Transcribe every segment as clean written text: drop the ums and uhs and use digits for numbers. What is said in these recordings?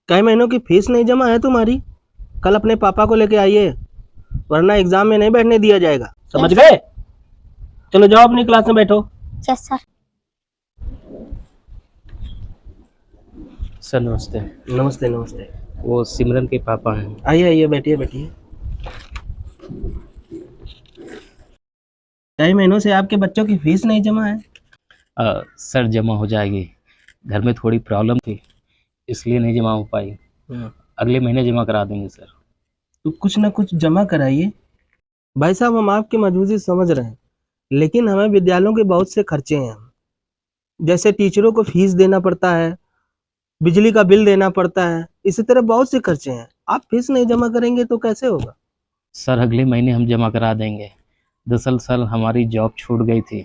कई महीनों की फीस नहीं जमा है तुम्हारी? कल अपने पापा को लेके आइए, वरना एग्जाम में नहीं बैठने दिया जाएगा। समझ गए? चलो जाओ अपनी क्लास में बैठो। Yes sir. सर नमस्ते। नमस्ते नमस्ते। वो सिमरन के पापा हैं। आइए आइए, बैठिए बैठिए। कई महीनों से आपके बच्चों की फीस नहीं जमा है। सर जमा हो जाएगी, घर में थोड़ी प्रॉब्लम थी इसलिए नहीं जमा हो पाई। अगले महीने जमा करा देंगे सर। तो कुछ ना कुछ जमा कराइए। भाई साहब, हम आपकी मजबूरी समझ रहे हैं, लेकिन हमें विद्यालयों के बहुत से खर्चे हैं। जैसे टीचरों को फीस देना पड़ता है, बिजली का बिल देना पड़ता है, इसी तरह बहुत से खर्चे हैं। आप फीस नहीं जमा करेंगे तो कैसे होगा? सर अगले महीने हम जमा करा देंगे। दरअसल सर हमारी जॉब छूट गई थी,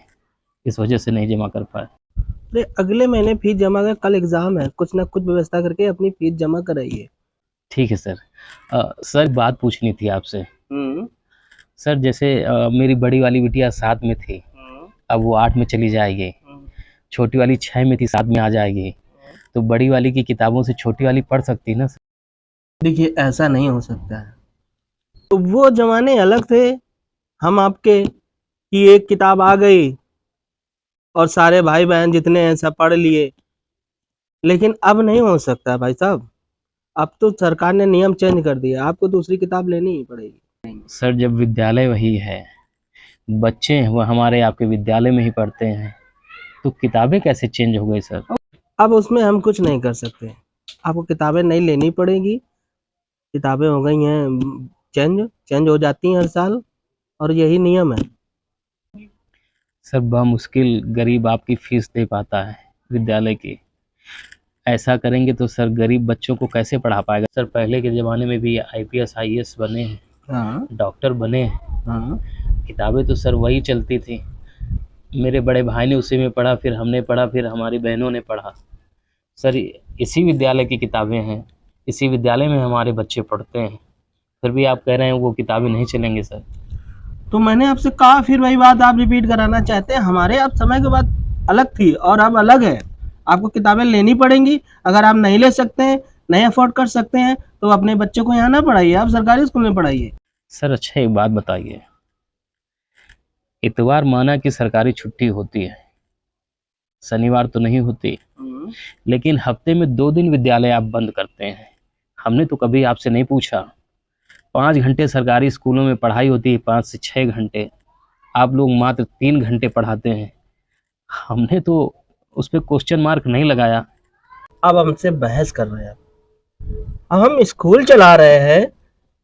इस वजह से नहीं जमा कर पाए। अरे अगले महीने फीस जमा कर, कल एग्जाम है, कुछ ना कुछ व्यवस्था करके अपनी फीस जमा कराइए। ठीक है सर। सर बात पूछनी थी आपसे। सर जैसे मेरी बड़ी वाली बिटिया 7 में थी, अब वो 8 में चली जाएगी। छोटी वाली 6 में थी, 7 में आ जाएगी। तो बड़ी वाली की किताबों से छोटी वाली पढ़ सकती ना सर? देखिए, ऐसा नहीं हो सकता है। तो वो जमाने अलग थे हम आपके, कि एक किताब आ गई और सारे भाई बहन जितने हैं सब पढ़ लिए। लेकिन अब नहीं हो सकता भाई साहब। अब तो सरकार ने नियम चेंज कर दिया, आपको दूसरी किताब लेनी ही पड़ेगी। सर जब विद्यालय वही है, बच्चे हैं वो हमारे आपके विद्यालय में ही पढ़ते हैं, तो किताबें कैसे चेंज हो गई सर? अब उसमें हम कुछ नहीं कर सकते, आपको किताबें नहीं लेनी पड़ेगी। किताबें हो गई हैं चेंज, चेंज हो जाती हैं हर साल, और यही नियम है। सर मुश्किल गरीब आपकी फीस दे पाता है विद्यालय की। ऐसा करेंगे तो सर गरीब बच्चों को कैसे पढ़ा पाएगा? सर पहले के ज़माने में भी आईपीएस आईएएस बने हैं, हाँ डॉक्टर बने हैं, हाँ। किताबें तो सर वही चलती थी। मेरे बड़े भाई ने उसी में पढ़ा, फिर हमने पढ़ा, फिर हमारी बहनों ने पढ़ा। सर इसी विद्यालय की किताबें हैं, इसी विद्यालय में हमारे बच्चे पढ़ते हैं, फिर भी आप कह रहे हैं वो किताबें नहीं चलेंगी सर? तो मैंने आपसे कहा, फिर वही बात आप रिपीट कराना चाहते हैं। हमारे अब समय के बाद अलग थी और अब अलग है। आपको किताबें लेनी पड़ेंगी। अगर आप नहीं ले सकते हैं, नहीं अफोर्ड कर सकते हैं, तो अपने बच्चों को यहाँ ना पढ़ाइए, आप सरकारी स्कूल में पढ़ाइए। सर अच्छा एक बात बताइए, इतवार माना कि सरकारी छुट्टी होती है, शनिवार तो नहीं होती, लेकिन हफ्ते में 2 दिन विद्यालय आप बंद करते हैं। हमने तो कभी आपसे नहीं पूछा। 5 घंटे सरकारी स्कूलों में पढ़ाई होती है, 5 से 6 घंटे, आप लोग मात्र 3 घंटे पढ़ाते हैं। हमने तो उस पर क्वेश्चन मार्क नहीं लगाया। अब हमसे बहस कर रहे हैं। अब हम स्कूल चला रहे हैं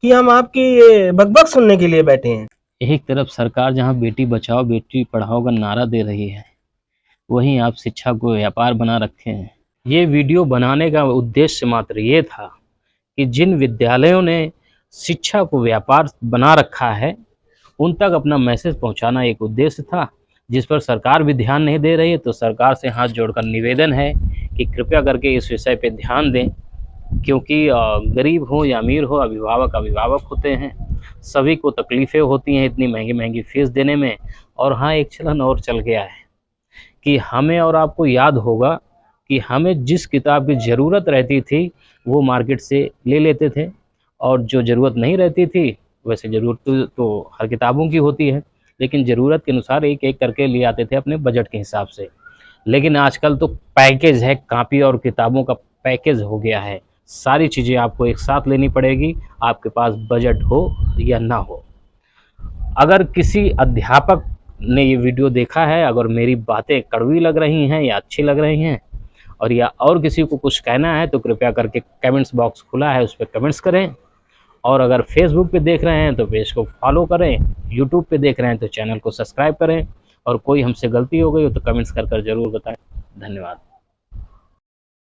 कि हम आपकी ये बकबक सुनने के लिए बैठे हैं? एक तरफ सरकार जहां बेटी बचाओ बेटी पढ़ाओ का नारा दे रही है, वहीं आप शिक्षा को व्यापार बना रखे हैं। ये वीडियो बनाने का उद्देश्य मात्र ये था कि जिन विद्यालयों ने शिक्षा को व्यापार बना रखा है उन तक अपना मैसेज पहुंचाना एक उद्देश्य था, जिस पर सरकार भी ध्यान नहीं दे रही है। तो सरकार से हाथ जोड़कर निवेदन है कि कृपया करके इस विषय पे ध्यान दें, क्योंकि गरीब हो या अमीर हो, अभिभावक अभिभावक होते हैं, सभी को तकलीफ़ें होती हैं इतनी महंगी महंगी फ़ीस देने में। और हाँ, एक चलन और चल गया है कि हमें और आपको याद होगा कि हमें जिस किताब की ज़रूरत रहती थी वो मार्केट से ले लेते थे, और जो ज़रूरत नहीं रहती थी, वैसे ज़रूरत तो हर किताबों की होती है, लेकिन ज़रूरत के अनुसार एक एक करके ले आते थे अपने बजट के हिसाब से। लेकिन आजकल तो पैकेज है, कापी और किताबों का पैकेज हो गया है। सारी चीज़ें आपको एक साथ लेनी पड़ेगी, आपके पास बजट हो या ना हो। अगर किसी अध्यापक ने ये वीडियो देखा है, अगर मेरी बातें कड़वी लग रही हैं या अच्छी लग रही हैं, और या और किसी को कुछ कहना है, तो कृपया करके कमेंट्स बॉक्स खुला है, उस पर कमेंट्स करें। और अगर फेसबुक पे देख रहे हैं तो पेज को फॉलो करें, यूट्यूब पे देख रहे हैं तो चैनल को सब्सक्राइब करें, और कोई हमसे गलती हो गई हो तो कमेंट्स कर ज़रूर बताएं। धन्यवाद।